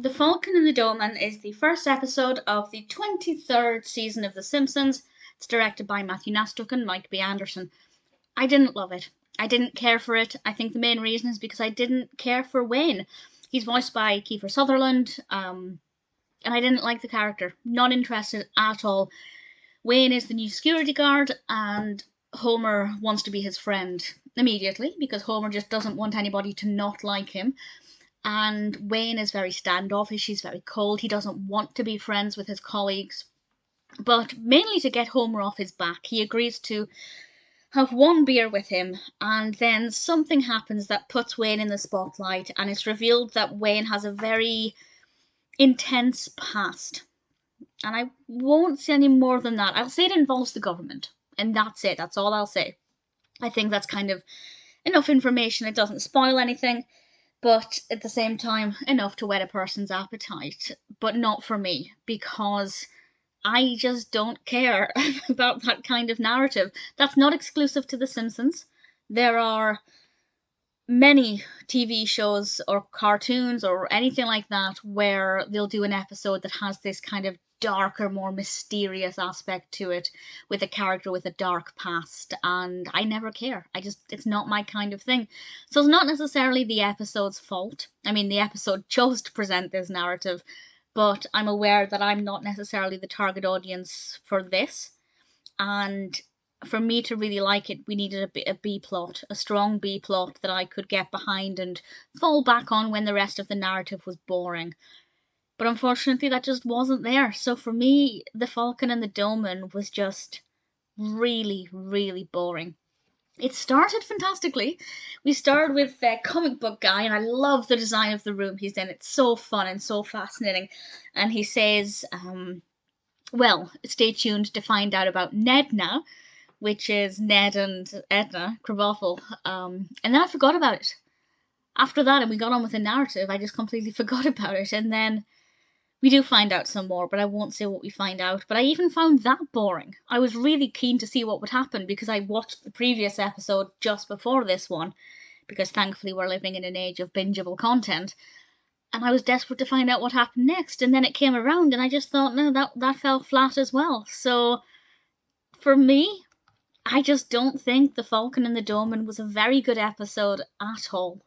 The Falcon and the Dolman is the first episode of the 23rd season of The Simpsons. It's directed by Matthew Nastuk and Mike B. Anderson. I didn't love it. I didn't care for it. I think the main reason is because I didn't care for Wayne. He's voiced by Kiefer Sutherland, and I didn't like the character. Not interested at all. Wayne is the new security guard, and Homer wants to be his friend immediately because Homer just doesn't want anybody to not like him. And Wayne is very standoffish, he's very cold, he doesn't want to be friends with his colleagues. But mainly to get Homer off his back, he agrees to have one beer with him, and then something happens that puts Wayne in the spotlight, and it's revealed that Wayne has a very intense past. And I won't say any more than that. I'll say it involves the government, and that's it, that's all I'll say. I think that's kind of enough information, it doesn't spoil anything. But at the same time, enough to whet a person's appetite. But not for me, because I just don't care about that kind of narrative. That's not exclusive to The Simpsons. There are many TV shows or cartoons or anything like that where they'll do an episode that has this kind of darker, more mysterious aspect to it, with a character with a dark past, and I never care. It's not my kind of thing. So it's not necessarily the episode's fault. I mean, the episode chose to present this narrative, but I'm aware that I'm not necessarily the target audience for this, and for me to really like it, we needed a B plot, a strong B plot that I could get behind and fall back on when the rest of the narrative was boring. But unfortunately, that just wasn't there. So for me, The Falcon and the Dolman was just really, really boring. It started fantastically. We started with the comic book guy, and I love the design of the room he's in. It's so fun and so fascinating. And he says, well, stay tuned to find out about Nedna, which is Ned and Edna Krabappel. And then I forgot about it. After that, and we got on with the narrative, I just completely forgot about it. And then we do find out some more, but I won't say what we find out. But I even found that boring. I was really keen to see what would happen because I watched the previous episode just before this one, because thankfully we're living in an age of bingeable content. And I was desperate to find out what happened next. And then it came around and I just thought, no, that fell flat as well. So for me, I just don't think The Falcon and the Dolman was a very good episode at all.